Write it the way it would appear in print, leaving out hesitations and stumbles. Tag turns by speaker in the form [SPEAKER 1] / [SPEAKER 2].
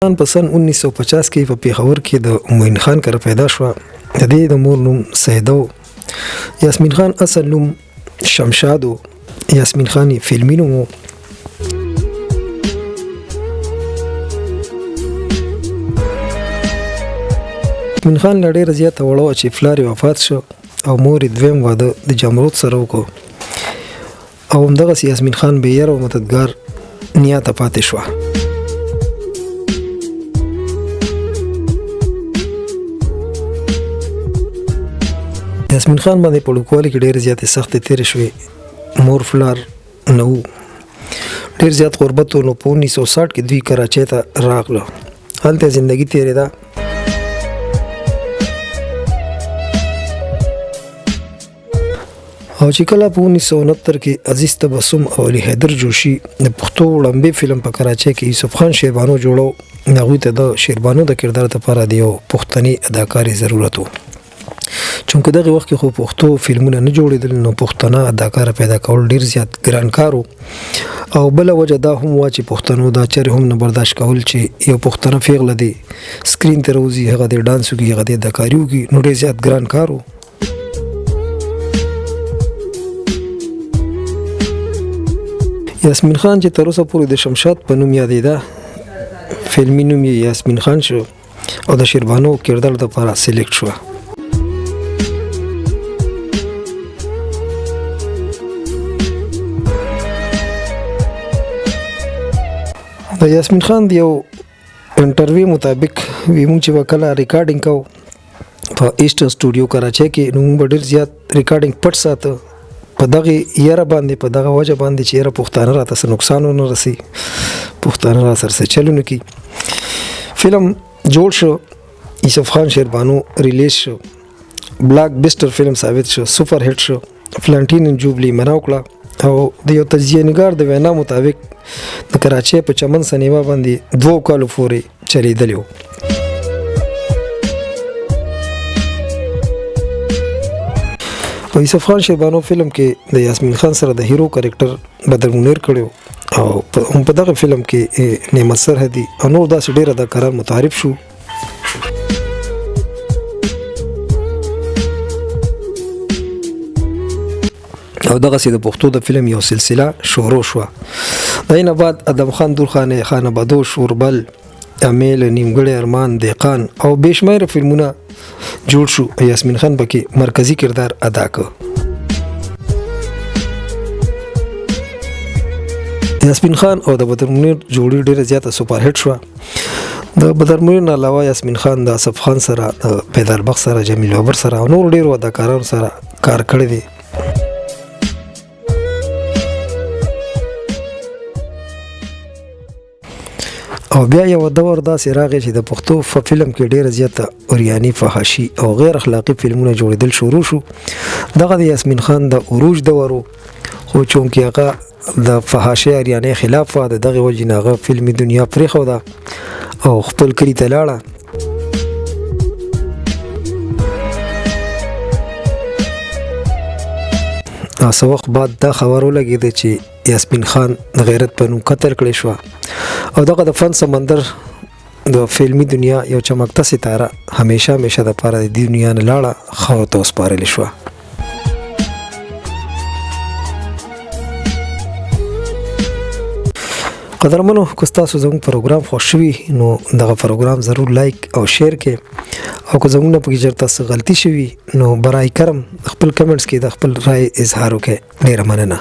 [SPEAKER 1] خان په سن 1950 کې په پیښور کې د موین خان کره پیدا شو. د دې د مور نوم سیدو. یاسمین خان اصل نوم شمشاد و. یاسمین خان فلمي نوم و. یاسمین خان له ډېره زیاته وړه وه چې پلار یې وفات شو او مور یې دویم واده د جمرود سره وکړو او همدغسې یاسمین خان بېیره او مددګار نیاته پاتې شوه. یاسمین خان باندې په وړوکوالي کې ډېرې زیاتې سختې تېرې شوې. مور پلار نه و. ډېر زیات غربت و. نو په 1960 کې دوی کراچۍ ته راغله. هلته زندګي تېرېده. او چې کله په 1969 کې عزیز تبسم او علي حیدر جوشي د پښتو وړاندې فلم په کراچۍ کې یوسف خان شیربانو جوړو. هغوی ته د شیربانو د کردار لپاره د یو پښتني اداکاري ضرورت و. چونکه دغه وخت کې خو پښتو فلمونه نه جوړېدل، نو پښتانه اداکار پیدا کول ډیر زیات ګران کار و. او بل وجه دا هم و چې پښتنو دا چیرې هم نه برداشت کول چې یو پښتنه پیغله دی سکرین ته راوځي، هغه د ډانس وکړي، هغه د اداکاري وکړي، نو ډیر زیات ګران کار و. یاسمین خان چې تر اوسه پورې د شمشاد په نوم یادېده، فلمي نوم یې یاسمین خان شو او د شیربانو کردار لپاره سلیکټ شوه. د یاسمین خان د یو انټرویو مطابق وی مونږ چې وکړه ریکارډینګ کوو په ایسټرن سټوډیو کراچۍ کې، نو موږ ډېر زیات ریکارډینګ پټ ساته په دغه یره باندې، په دغه وجه باندې چې یره پښتانه راته څه نقصان ونه رسي، پښتانه را سره څه چل ونه کړي. فلم جوړ شو، یوسف خان شیربانو ریلیز شو، بلاک بسټر فلم ثابت شو، سپر هټ شو. فلانټین جوبلی منع وکړه او د یو تجزیه نګار د وینا مطابق د کراچۍ په چمن سینما باندې 2 کالو پورې چلیدلی و. په یوسف خان شیربانو فلم کې د یاسمین خان سره د هیرو کریکټر بدر منیر کړی او په دغه فلم کې نعمت سرحدي او نور داسې ډېر اداکاران متعارف شو. او دغسې د پښتو د فلم یو سلسله شروع شوه. د اینه بعد ادم خان دورخانې، خانه بدوش، اوربل، امیل، نیمګړی ارمان، دیقان او بېشمېره فلمونه جوړ شو. یاسمین خان پکې مرکزي کردار ادا کړ. یاسمین خان او د بدر منیر جوړي ډېره زیاته سپر هټ شوه. د بدر منیر نه علاوه یاسمین خان د اصف خان سره، د پیدربخ سره، جمیل بابر سره او نور ډېرو اداکارانو سره کار کړی دی. او بیا یو دور داسې راغی چې د پښتو په فلم کې ډېره زیاته اوریاني، فحاشي او غیر اخلاقي فلمونه جوړېدل شروع شو. دغه د یاسمین خان د عروج دور و، خو چونکې هغه د فحاشۍ اریانۍ خلاف وه، د دغې وجې نه هغه فلمي دنیا پرېښوده او خپل کلي ته لاړه. څه وخت بعد دا خبر ولګېده چې یاسمین خان د غیرت په نوم قتل کړې شوه او دغه د فن سمندر د فلمي دنیا یو چمکته ستاره همیشه د پاره د دنیا نه لاړه، خاورو ته وسپارلې شوه. قدرمنو، که ستاسو زموږ پروګرام خوښ شوي نو دغه پروګرام ضرور لایک او شیر کې، او که زموږ نه پکې چېرته څه غلطي شوي نو برای کرم خپل کمنټس کې د خپل رای اظهار وکړئ. ډېره مننه.